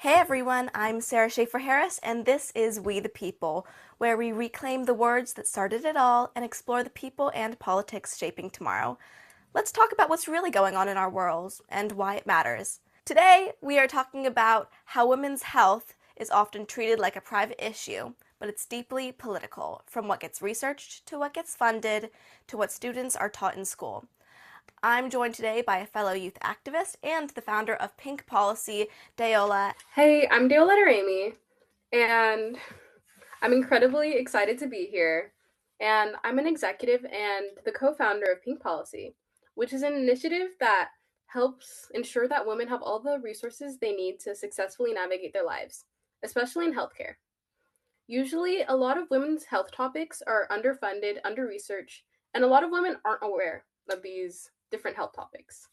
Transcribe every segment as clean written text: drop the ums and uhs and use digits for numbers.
Hey everyone, I'm Sarah Shaffer-Harris, and this is We the People, where we reclaim the words that started it all and explore the people and politics shaping tomorrow. Let's talk about what's really going on in our world and why it matters. Today, we are talking about how women's health is often treated like a private issue, but it's deeply political, from what gets researched to what gets funded to what students are taught in school. I'm joined today by a fellow youth activist and the founder of Pink Policy, Deola. Hey, I'm Deola, and I'm incredibly excited to be here. And I'm an executive and the co-founder of Pink Policy, which is an initiative that helps ensure that women have all the resources they need to successfully navigate their lives, especially in healthcare. Usually, a lot of women's health topics are underfunded, under-researched, and a lot of women aren't aware of these different health topics,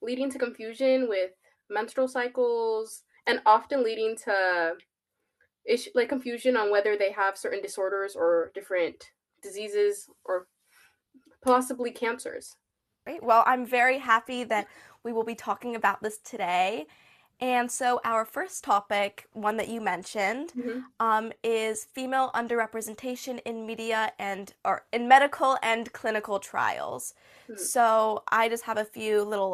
leading to confusion with menstrual cycles and often leading to like confusion on whether they have certain disorders or different diseases or possibly cancers. Great. Well, I'm very happy that we will be talking about this today. And so, our first topic, one that you mentioned, Hmm. is female underrepresentation in media and or in medical and clinical trials. So, I just have a few little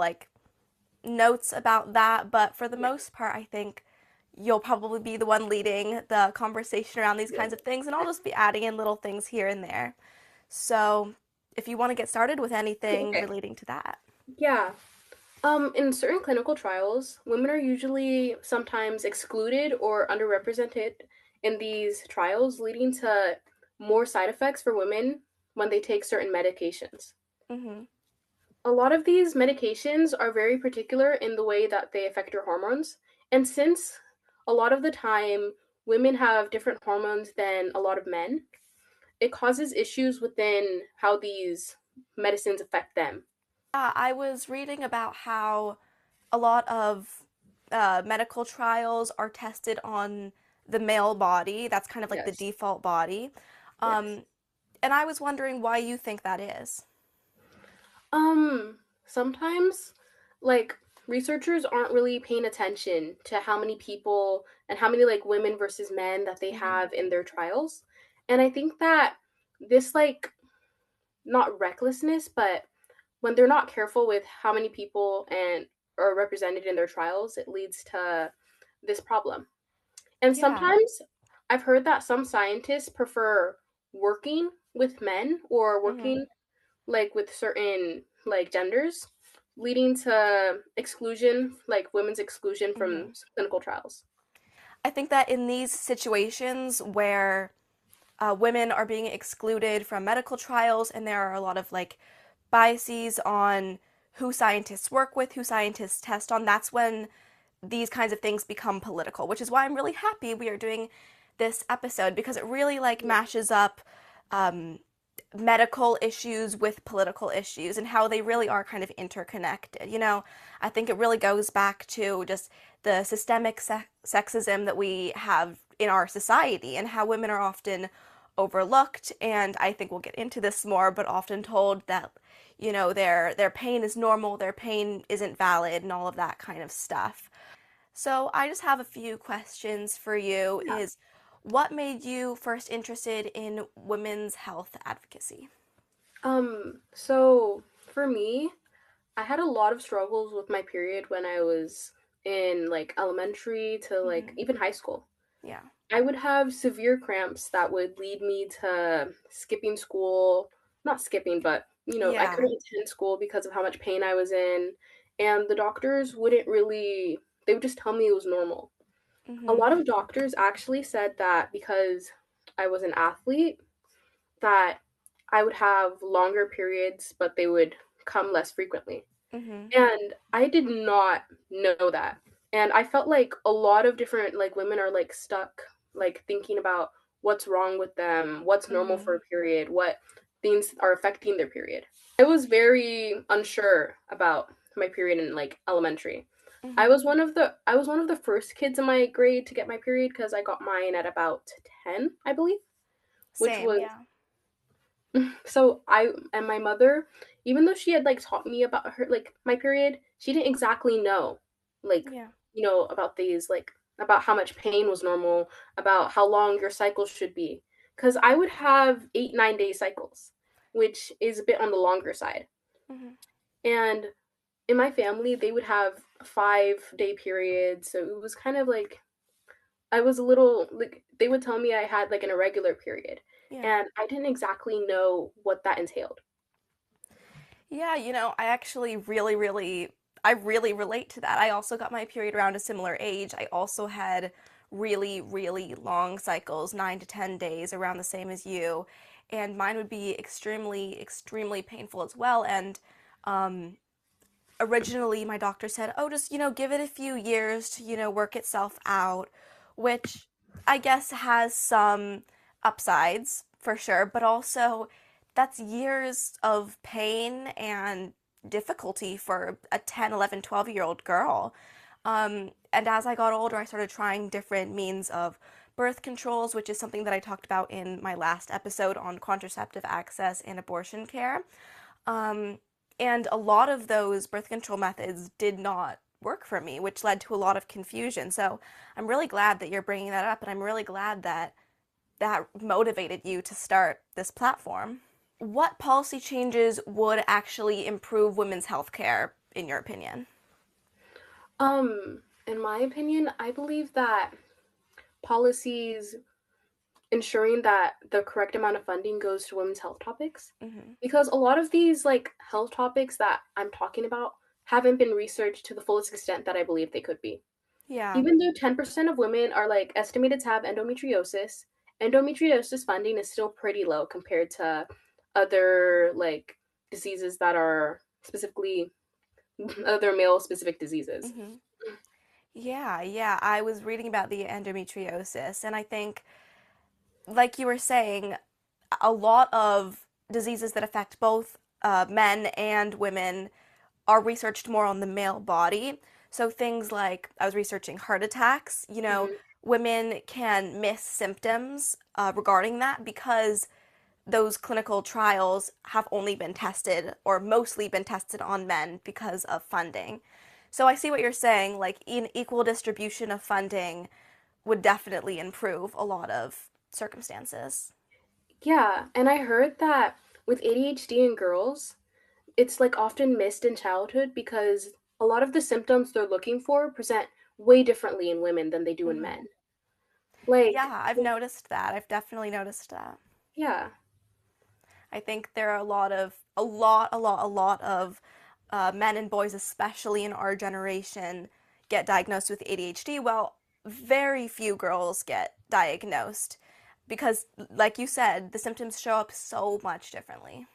notes about that, but for the Yeah, most part, I think you'll probably be the one leading the conversation around these yeah. kinds of things, and I'll just be adding in little things here and there. So, if you want to get started with anything Okay. relating to that. Yeah. In certain clinical trials, women are usually sometimes excluded or underrepresented in these trials, leading to more side effects for women when they take certain medications. Hmm. A lot of these medications are very particular in the way that they affect your hormones. And since a lot of the time women have different hormones than a lot of men, it causes issues within how these medicines affect them. I was reading about how a lot of medical trials are tested on the male body. That's kind of like the Yes. default body. Yes. Um, and I was wondering why you think that is. Sometimes like researchers aren't really paying attention to how many people and how many like women versus men that they Hmm. have in their trials. And I think that this like not recklessness, but when they're not careful with how many people and are represented in their trials, it leads to this problem. And Yeah. sometimes I've heard that some scientists prefer working with men or Hmm. working like with certain like genders, leading to exclusion, like women's exclusion from Hmm. clinical trials. I think that in these situations where women are being excluded from medical trials, and there are a lot of biases on who scientists work with, who scientists test on. That's when these kinds of things become political, which is why I'm really happy we are doing this episode because it really Yeah. mashes up um, medical issues with political issues and how they really are kind of interconnected. I think it really goes back to just the systemic sexism that we have in our society and how women are often overlooked. And I think we'll get into this more, but often told that their pain is normal, their pain isn't valid, and all of that kind of stuff. So I just have a few questions for you Yeah. is what made you first interested in women's health advocacy? So for me, I had a lot of struggles with my period when I was in like elementary to like Hmm. even high school. Yeah. I would have severe cramps that would lead me to skipping school, not skipping, but I Yeah. couldn't attend school because of how much pain I was in. And the doctors wouldn't really, they would just tell me it was normal. A Hmm. lot of doctors actually said that because I was an athlete, that I would have longer periods, but they would come less frequently. Hmm. And I did not know that. And I felt like a lot of different like women are like stuck like thinking about what's wrong with them, what's normal for Hmm. a period, what things are affecting their period. I was very unsure about my period in like elementary. Hmm. I was one of the first kids in my grade to get my period because I got mine at about 10, I believe, which Same, was yeah. so I and my mother, even though she had like taught me about her like my period, she didn't exactly know like Yeah. about these like about how much pain was normal, about how long your cycle should be. Because I would have 8, 9 day cycles, which is a bit on the longer side. Hmm. And in my family, they would have 5 day periods. So it was kind of like I was a little like they would tell me I had like an irregular period. Yeah. And I didn't exactly know what that entailed. Yeah, I actually I really relate to that. I also got my period around a similar age. I also had really, really long cycles, 9 to 10 days, around the same as you. And mine would be extremely, extremely painful as well. And um, originally my doctor said, oh, just, give it a few years to, work itself out, which I guess has some upsides for sure, but also that's years of pain and difficulty for a 10, 11, 12-year-old girl. And as I got older, I started trying different means of birth controls, which is something that I talked about in my last episode on contraceptive access and abortion care. Um, and a lot of those birth control methods did not work for me, which led to a lot of confusion. So I'm really glad that you're bringing that up, and I'm really glad that that motivated you to start this platform. What policy changes would actually improve women's health care, in your opinion? In my opinion, I believe that policies ensuring that the correct amount of funding goes to women's health topics, Hmm. because a lot of these like health topics that I'm talking about haven't been researched to the fullest extent that I believe they could be. Yeah, Even though 10% of women are like estimated to have endometriosis, endometriosis funding is still pretty low compared to other like diseases that are specifically other male specific diseases. hmm, yeah. I was reading about the endometriosis, and I think, like you were saying, a lot of diseases that affect both men and women are researched more on the male body. So things like I was researching heart attacks, Mhm. women can miss symptoms regarding that because those clinical trials have only been tested or mostly been tested on men because of funding. So I see what you're saying, like an equal distribution of funding would definitely improve a lot of circumstances. Yeah, and I heard that with ADHD in girls, it's like often missed in childhood because a lot of the symptoms they're looking for present way differently in women than they do in Hmm. men. Like, Yeah, I've noticed that. I've definitely noticed that. yeah. I think there are a lot of men and boys, especially in our generation, get diagnosed with ADHD. Well, very few girls get diagnosed because, like you said, the symptoms show up so much differently.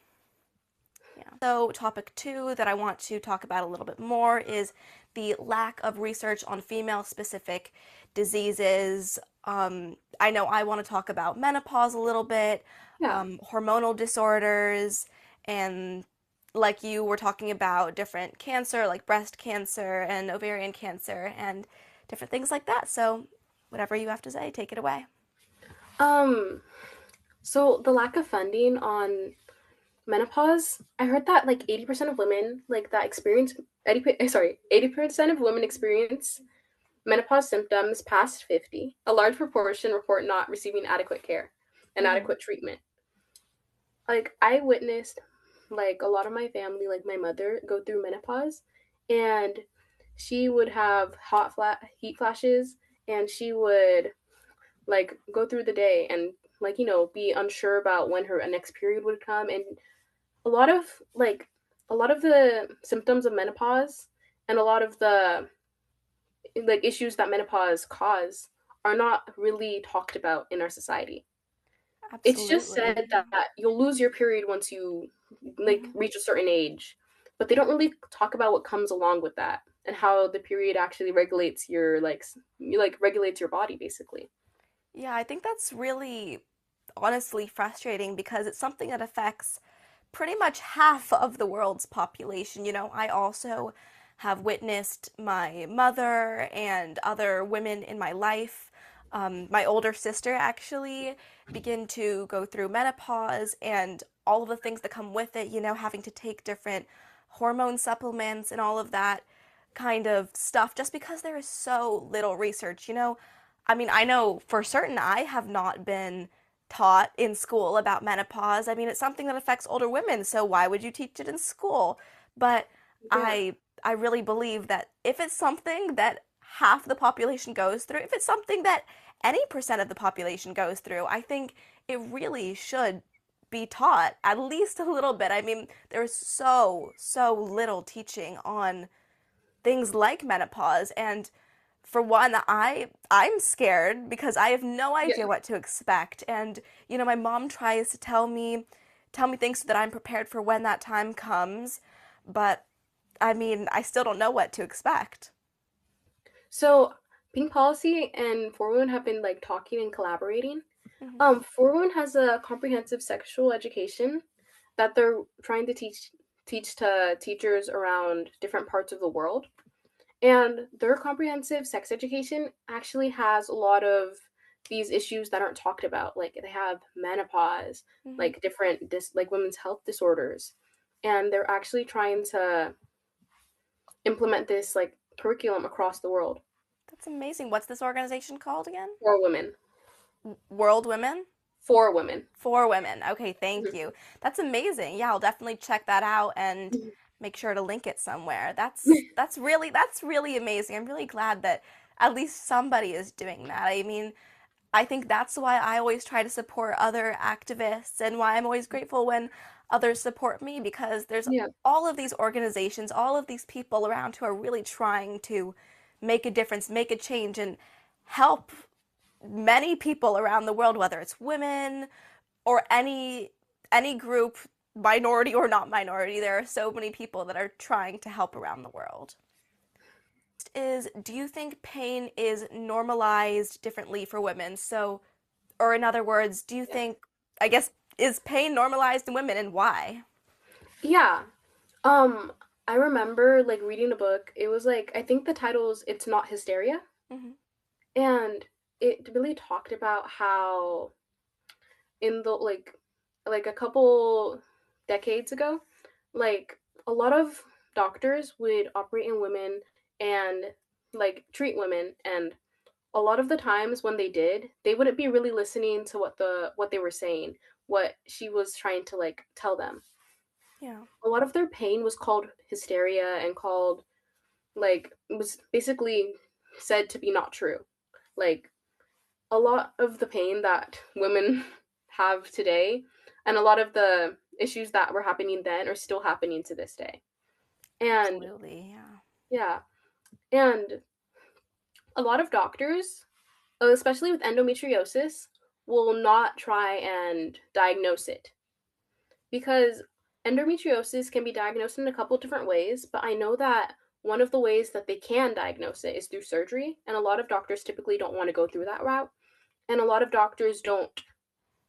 Yeah. So, topic two that I want to talk about a little bit more is the lack of research on female specific diseases. I know I want to talk about menopause a little bit, Yeah. hormonal disorders, and like you were talking about different cancer, like breast cancer and ovarian cancer, and different things like that. So, whatever you have to say, take it away. Um, so the lack of funding on menopause, I heard that like 80% of women like that experience 80% of women experience menopause symptoms past 50. A large proportion report not receiving adequate care and Hmm. adequate treatment. Like I witnessed like a lot of my family, like my mother, go through menopause, and she would have heat flashes, and she would like go through the day and like be unsure about when her next period would come. And a lot of like a lot of the symptoms of menopause and a lot of the like issues that menopause cause are not really talked about in our society. It's just Absolutely. said that you'll lose your period once you like Hmm. reach a certain age, but they don't really talk about what comes along with that and how the period actually regulates your regulates your body basically. Yeah, I think that's really honestly frustrating because it's something that affects pretty much half of the world's population. I also have witnessed my mother and other women in my life, my older sister actually, begin to go through menopause and all of the things that come with it, having to take different hormone supplements and all of that kind of stuff just because there is so little research. I mean, I know for certain I have not been taught in school about menopause. I mean, it's something that affects older women, so why would you teach it in school? But Yeah. I really believe that if it's something that half the population goes through, if it's something that any percent of the population goes through, I think it really should be taught at least a little bit. I mean, there's so little teaching on things like menopause, and for one, I'm scared because I have no idea Yeah. what to expect. And my mom tries to tell me things so that I'm prepared for when that time comes, but I mean, I still don't know what to expect. So Pink Policy and For Women have been like talking and collaborating. Hmm. For Women has a comprehensive sexual education that they're trying to teach to teachers around different parts of the world. And their comprehensive sex education actually has a lot of these issues that aren't talked about. Like they have menopause, Hmm. like different like women's health disorders. And they're actually trying to implement this like curriculum across the world That's amazing. What's this organization called again? for women. World Women? For women. For women. Okay, thank Mhm. you. That's amazing. Yeah, I'll definitely check that out and Mhm. make sure to link it somewhere. That's really amazing. I'm really glad that at least somebody is doing that. I mean, I think that's why I always try to support other activists and why I'm always grateful when others support me because there's Yeah. all of these organizations, all of these people around who are really trying to make a difference, make a change, and help many people around the world, whether it's women or any group, minority or not minority. There are so many people that are trying to help around the world. Is do you think pain is normalized differently for women? So, or in other words, do you Yeah. think, I guess, is pain normalized in women and why? Yeah. Um, I remember like reading a book. It was like I think the title is "It's Not Hysteria," Hmm. and it really talked about how in the like a couple decades ago, like a lot of doctors would operate in women and like treat women, and a lot of the times when they did, they wouldn't be really listening to what they were saying, what she was trying to like tell them. Yeah. A lot of their pain was called hysteria and called like it was basically said to be not true. Like a lot of the pain that women have today and a lot of the issues that were happening then are still happening to this day. And Absolutely. Yeah. yeah, and a lot of doctors, especially with endometriosis, will not try and diagnose it because endometriosis can be diagnosed in a couple different ways, but I know that one of the ways that they can diagnose it is through surgery, and a lot of doctors typically don't want to go through that route. And a lot of doctors don't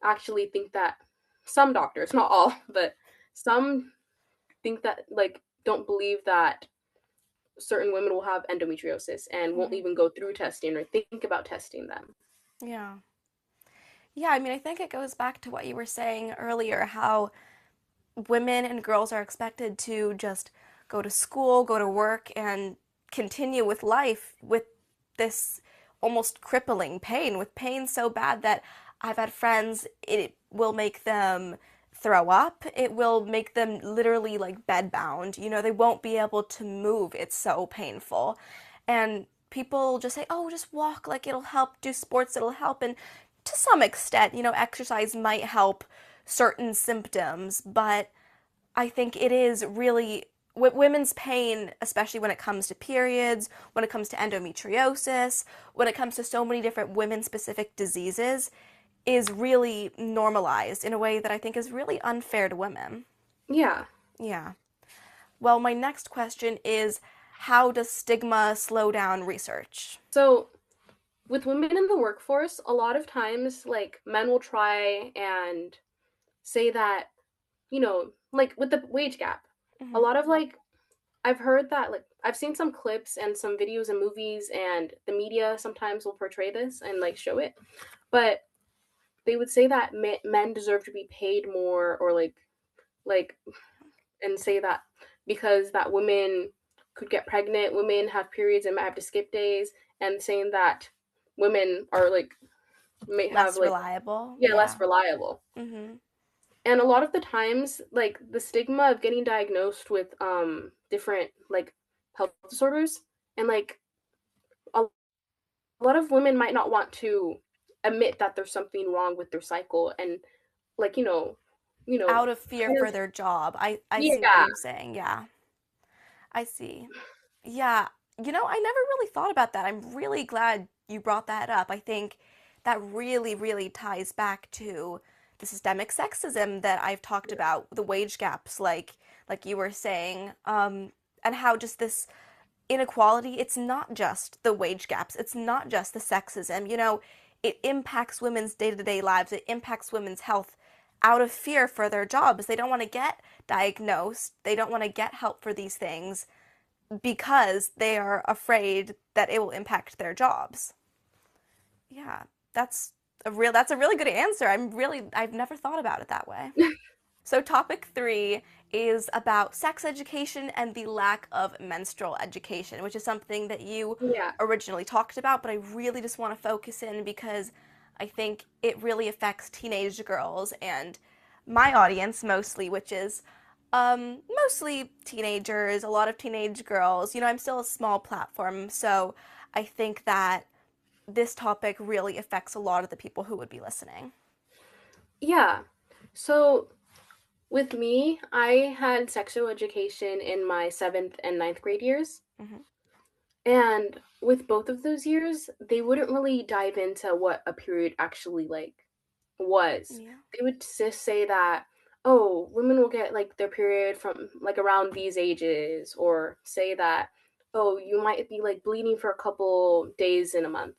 actually think that some doctors, not all, but some think that like don't believe that certain women will have endometriosis and won't Hmm. even go through testing or think about testing them. Yeah. Yeah, I mean, I think it goes back to what you were saying earlier, how women and girls are expected to just go to school, go to work, and continue with life with this almost crippling pain, with pain so bad that I've had friends, it will make them throw up. It will make them literally like bedbound. They won't be able to move. It's so painful. And people just say, oh, just walk, like it'll help, do sports, it'll help. And to some extent, exercise might help certain symptoms, but I think it is really women's pain, especially when it comes to periods, when it comes to endometriosis, when it comes to so many different women specific diseases, is really normalized in a way that I think is really unfair to women. Yeah. Yeah. Well, my next question is, how does stigma slow down research? So with women in the workforce, a lot of times like men will try and say that, like with the wage gap, a Hmm. lot of like I've heard that like I've seen some clips and some videos and movies and the media sometimes will portray this and like show it, but they would say that men deserve to be paid more or like and say that because that women could get pregnant, women have periods and might have to skip days, and saying that women are like may have Less like reliable. yeah, less Yeah. reliable. Mm-hmm. And a lot of the times like the stigma of getting diagnosed with different like health disorders, and like a lot of women might not want to admit that there's something wrong with their cycle, and like you know Out of fear kind for of their job. I see what yeah. you're saying. Yeah. I see. Yeah. I never really thought about that. I'm really glad you brought that up. I think that really, really ties back to the systemic sexism that I've talked about, the wage gaps, like you were saying, and how just this inequality, it's not just the wage gaps, it's not just the sexism. It impacts women's day-to-day lives, it impacts women's health out of fear for their jobs. They don't want to get diagnosed, they don't want to get help for these things because they are afraid that it will impact their jobs. Yeah, that's a really good answer. I've never thought about it that way. So topic 3 is about sex education and the lack of menstrual education, which is something that you Yeah. originally talked about, but I really just want to focus in because I think it really affects teenage girls and my audience mostly, which is mostly teenagers, a lot of teenage girls. I'm still a small platform, so I think that this topic really affects a lot of the people who would be listening. Yeah. So with me, I had sexual education in my 7th and ninth grade years. Hmm. And with both of those years, they wouldn't really dive into what a period actually like was. Yeah. They would just say that, oh, women will get like their period from like around these ages, or say that, oh, you might be like bleeding for a couple days in a month.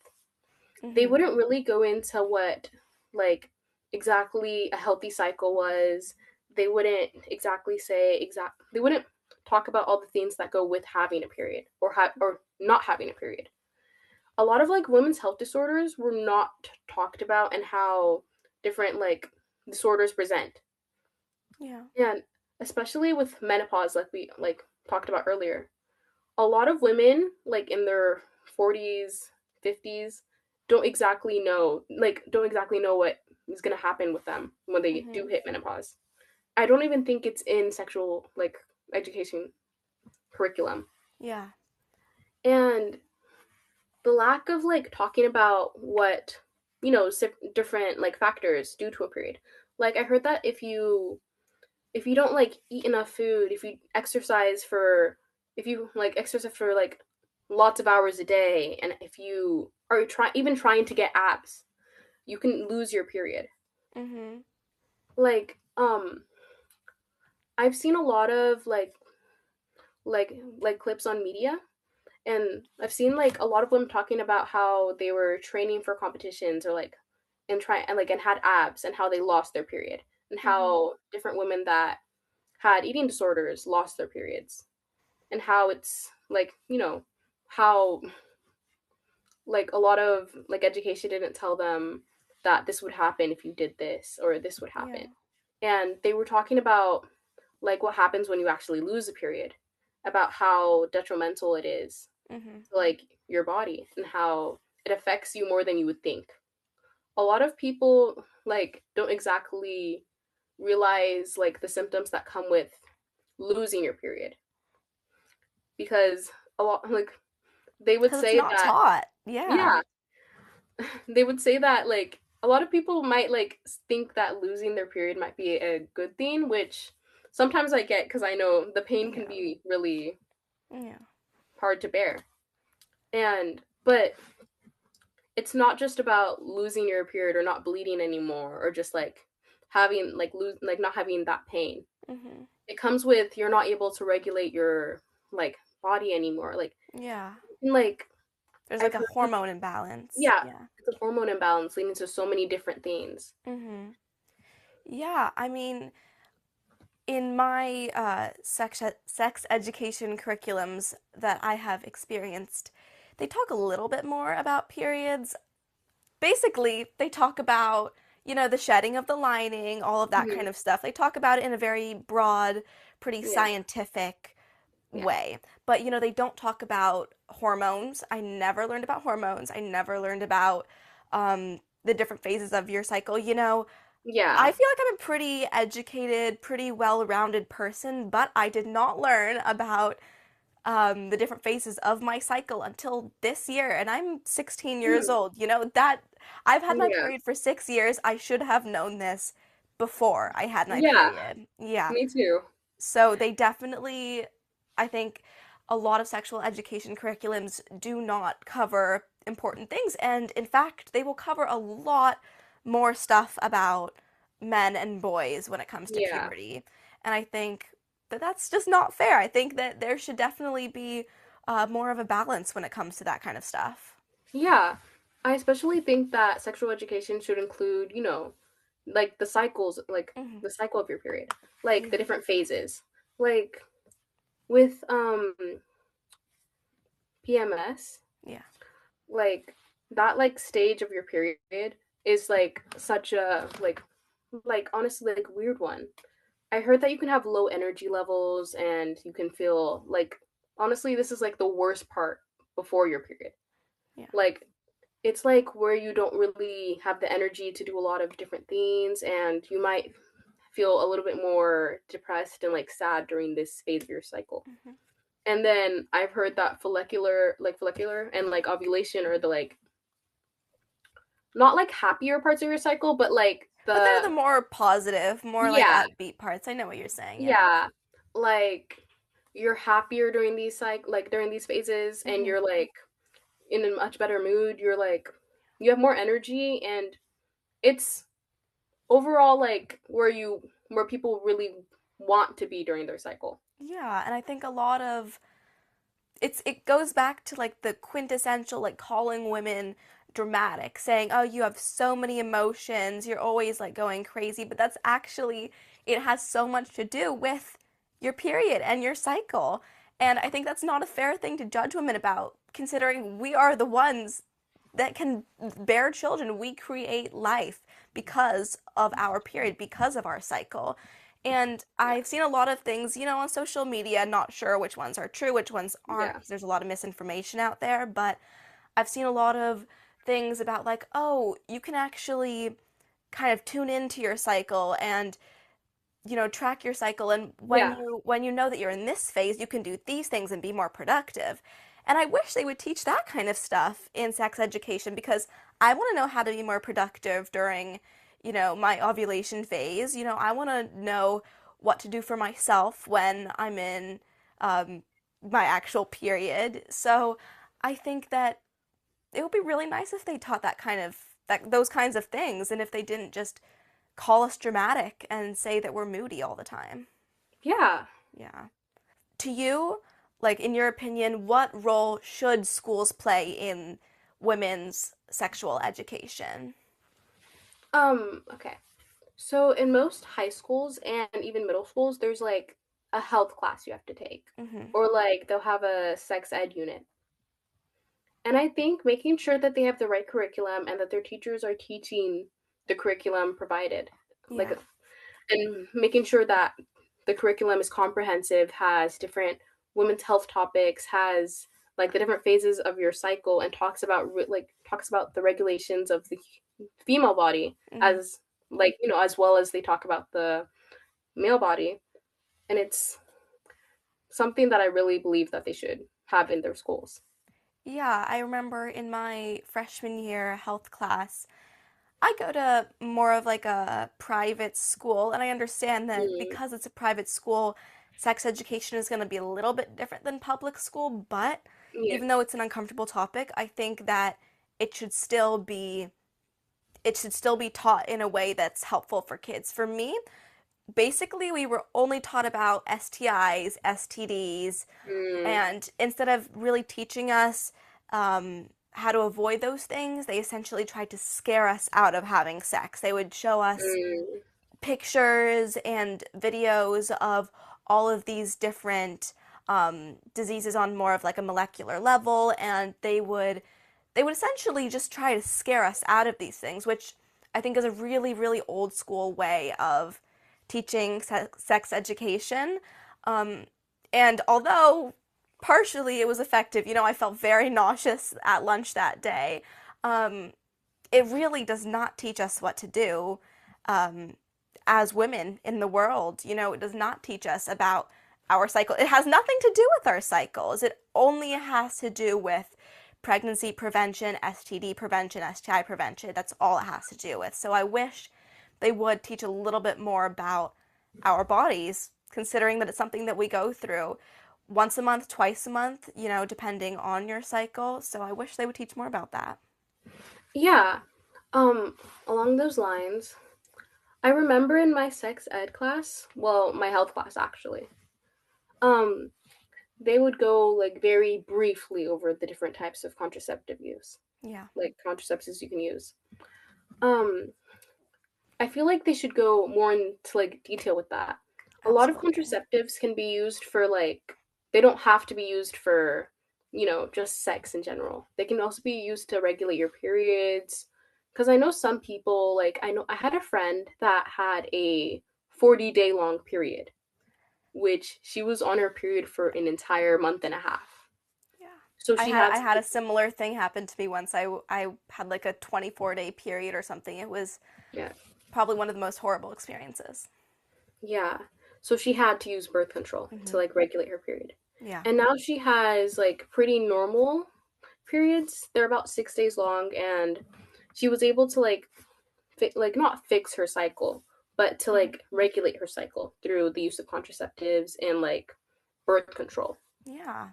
They Hmm. wouldn't really go into what like exactly a healthy cycle was. They wouldn't exactly say they wouldn't talk about all the things that go with having a period, or not having a period. A lot of like women's health disorders were not talked about, and how different like disorders present. Yeah. And especially with menopause, like we like talked about earlier, a lot of women like in their 40s, 50s don't exactly know what is going to happen with them when they do Hmm. hit menopause. I don't even think it's in sexual like education curriculum. Yeah. And the lack of like talking about what different like factors due to a period. Like I heard that if you don't like eat enough food, if you like exercise for like lots of hours a day, and if you are trying to get abs, you can lose your period. Hmm. Like I've seen a lot of like clips on media, and I've seen like a lot of women talking about how they were training for competitions, or like and had abs, and how they lost their period, and Hmm. how different women that had eating disorders lost their periods, and how it's like how like a lot of like education didn't tell them that this would happen if you did this, or this would Yeah. happen. And they were talking about like what happens when you actually lose a period, about how detrimental it is Hmm. to like your body, and how it affects you more than you would think. A lot of people like don't exactly realize like the symptoms that come with losing your period, because a lot like they would Because it's say not that taught. Yeah. yeah, they would say that like a lot of people might like think that losing their period might be a good thing, which sometimes I get, because I know the pain can Yeah. be really Yeah. hard to bear. And but it's not just about losing your period or not bleeding anymore, or just like having like not having that pain. Hmm. It comes with you're not able to regulate your like body anymore. Yeah. Like There's like I've a heard like hormone imbalance. yeah, Yeah. it's a hormone imbalance leading to so many different things. Hmm. Yeah. I mean, in my sex education curriculums that I have experienced, they talk a little bit more about periods. Basically, they talk about, the shedding of the lining, all of that kind Mhm. of stuff. They talk about it in a very broad, pretty Yeah. scientific Yeah. way. But they don't talk about hormones. I never learned about hormones. I never learned about the different phases of your cycle. I Yeah. feel like I'm a pretty educated, pretty well-rounded person, but I did not learn about the different phases of my cycle until this year, and I'm 16 years Mm. old. That I've had my Yeah. period for 6 years. I should have known this before I had my Yeah. period. Yeah. Me too. So they definitely, I think, a lot of sexual education curriculums do not cover important things. And in fact, they will cover a lot more stuff about men and boys when it comes to Yeah. puberty. And I think that that's just not fair. I think that there should definitely be more of a balance when it comes to that kind of stuff. Yeah. I especially think that sexual education should include, like the cycles, like Hmm. the cycle of your period, like the Yeah, different phases. Like with PMS, yeah, like that like stage of your period is like such a like honestly like weird one. I heard that you can have low energy levels and you can feel like honestly this is like the worst part before your period. yeah. Like it's like where you don't really have the energy to do a lot of different things and you might feel a little bit more depressed and like sad during this phase of your cycle. Hmm. And then I've heard that follicular and like ovulation are the like not like happier parts of your cycle, but like But they're the the more positive, more like yeah, upbeat parts. I know what you're saying. Yeah. yeah, like you're happier during during these phases and Hmm. you're like in a much better mood. You're like you have more energy and it's overall like where people really want to be during their cycle. Yeah, and I think a lot of it goes back to like the quintessential like calling women dramatic, saying, "Oh, you have so many emotions, you're always like going crazy," but that's actually it has so much to do with your period and your cycle. And I think that's not a fair thing to judge women about, considering we are the ones that can bear children. We create life because of our period, because of our cycle. And Yeah. I've seen a lot of things, on social media, not sure which ones are true, which ones aren't, Yeah. because there's a lot of misinformation out there, but I've seen a lot of things about like, oh, you can actually kind of tune into your cycle and track your cycle, and when Yeah. you know that you're in this phase, you can do these things and be more productive. And I wish they would teach that kind of stuff in sex education, because I want to know how to be more productive during my ovulation phase. I want to know what to do for myself when I'm in um, my actual period. So I think that it would be really nice if they taught those kinds of things, and if they didn't just call us dramatic and say that we're moody all the time. Yeah. Yeah. To you, like in your opinion, what role should schools play in women's sexual education? Okay. So in most high schools and even middle schools, there's like a health class you have to take. Hmm. Or like they'll have a sex ed unit. And I think making sure that they have the right curriculum and that their teachers are teaching the curriculum provided. Like Yeah. and making sure that the curriculum is comprehensive, has different women's health topics, has like the different phases of your cycle and talks about the regulations of the female body Hmm. as as well as they talk about the male body, and it's something that I really believe that they should have in their schools. Yeah, I remember in my freshman year health class, I go to more of like a private school, and I understand that Mm, because it's a private school, sex education is going to be a little bit different than public school, but yeah, even though it's an uncomfortable topic, I think that it should still be it should still be taught in a way that's helpful for kids. For me, basically we were only taught about STIs, STDs, mm, and instead of really teaching us how to avoid those things, they essentially tried to scare us out of having sex. They would show us mm, pictures and videos of all of these different diseases on more of like a molecular level, and they would essentially just try to scare us out of these things, which I think is a really, really old school way of teaching sex education. Um, And although partially it was effective, I felt very nauseous at lunch that day. Um, it really does not teach us what to do um, as women in the world. It does not teach us about our cycle. It has nothing to do with our cycles. It only has to do with pregnancy prevention, STD prevention, STI prevention. That's all it has to do with. So I wish they would teach a little bit more about our bodies, considering that it's something that we go through once a month, twice a month, depending on your cycle. So I wish they would teach more about that. Yeah. Um, Along those lines, I remember in my sex ed class, well, my health class actually, um, they would go like very briefly over the different types of contraceptive use, Yeah, like contraceptives you can use. Um, I feel like they should go more into like detail with that. A lot of absolutely. contraceptives can be used for like they don't have to be used for, just sex in general. They can also be used to regulate your periods. Cuz I know some people like I had a friend that had a 40-day long period, which she was on her period for an entire month and a half. Yeah. So I she had had I to had a similar thing happen to me once. I had like a 24-day period or something. It was yeah. probably one of the most horrible experiences. Yeah. So she had to use birth control to Hmm. like regulate her period. Yeah. And now she has like pretty normal periods. They're about 6 days long, and she was able to like like not fix her cycle, but to Hmm. like regulate her cycle through the use of contraceptives and like birth control. Yeah.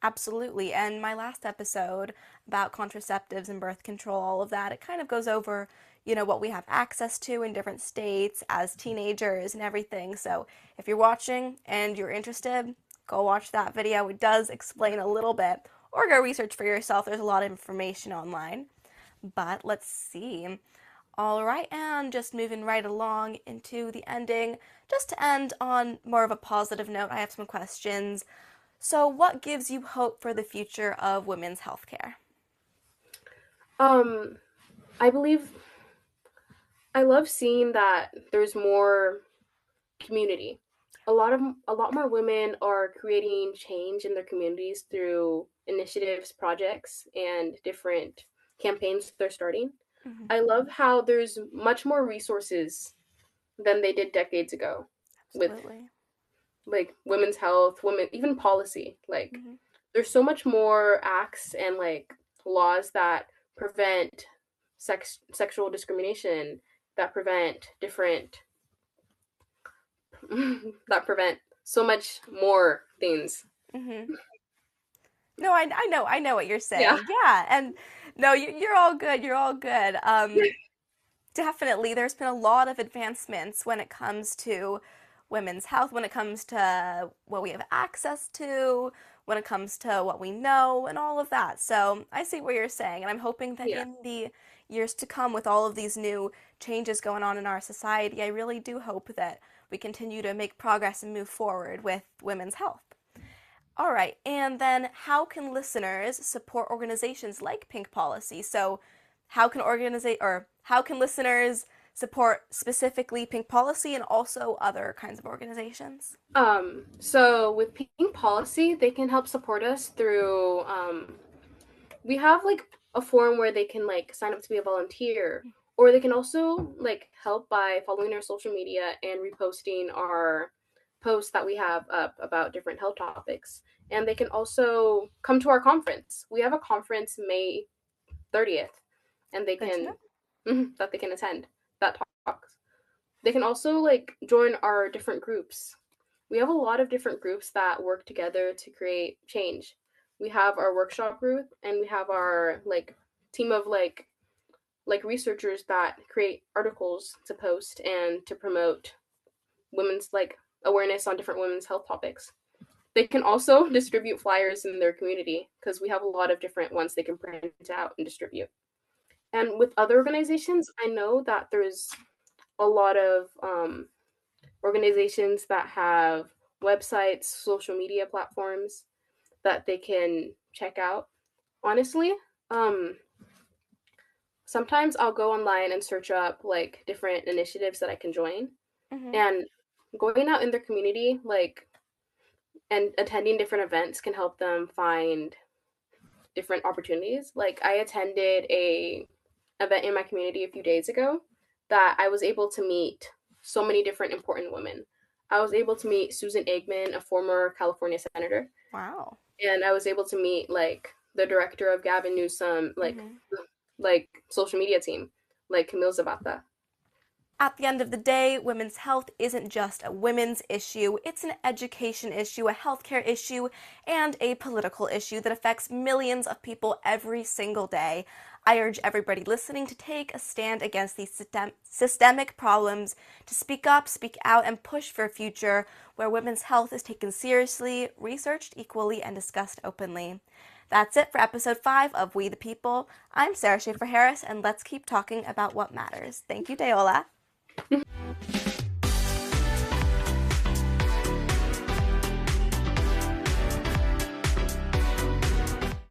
Absolutely. And my last episode about contraceptives and birth control, all of that, it kind of goes over, what we have access to in different states as teenagers and everything. So if you're watching and you're interested, go watch that video. It does explain a little bit, or go research for yourself. There's a lot of information online. But let's see. All right, and just moving right along into the ending. Just to end on more of a positive note, I have some questions. So, what gives you hope for the future of women's healthcare? Um, I believe I love seeing that there's more community. A lot more women are creating change in their communities through initiatives, projects, and different campaigns they're starting. Hmm. I love how there's much more resources than they did decades ago with Absolutely. like women's health, women even policy. Like Hmm. there's so much more acts and like laws that prevent sexual discrimination, that prevent different that prevent so much more things. Hmm. No, I know what you're Yeah. saying. Yeah, and no, you're all good. You're all good. Definitely, there's been a lot of advancements when it comes to women's health, when it comes to what we have access to, when it comes to what we know, and all of that. So I see what you're saying, and I'm hoping that Yeah. in the years to come, with all of these new changes going on in our society, I really do hope that we continue to make progress and move forward with women's health. All right, and then how can listeners support organizations like Pink Policy? So, how can listeners support specifically Pink Policy and also other kinds of organizations? So with Pink Policy, they can help support us through we have like a forum where they can like sign up to be a volunteer, or they can also like help by following our social media and reposting our posts that we have up about different health topics. And they can also come to our conference. We have a conference May 30th, and they Good to know. can that they can attend that talks. They can also like join our different groups. We have a lot of different groups that work together to create change. We have our workshop group, and we have our like team of like researchers that create articles to post and to promote women's like awareness on different women's health topics. They can also distribute flyers in their community because we have a lot of different ones they can print out and distribute. And with other organizations, I know that there's a lot of organizations that have websites, social media platforms that they can check out. Honestly, um, sometimes I'll go online and search up like different initiatives that I can join. Hmm. And going out in their community, like and attending different events can help them find different opportunities. Like I attended a event in my community a few days ago that I was able to meet so many different important women. I was able to meet Susan Eggman, a former California senator, Wow. and I was able to meet like the director of Gavin Newsom, Hmm. like social media team, like Camille Zapata. At the end of the day, women's health isn't just a women's issue, it's an education issue, a healthcare issue, and a political issue that affects millions of people every single day. I urge everybody listening to take a stand against these systemic problems, to speak up, speak out, and push for a future where women's health is taken seriously, researched equally, and discussed openly. That's it for episode 5 of We the People. I'm Sarah Shaffer-Harris, and let's keep talking about what matters. Thank you, Deola.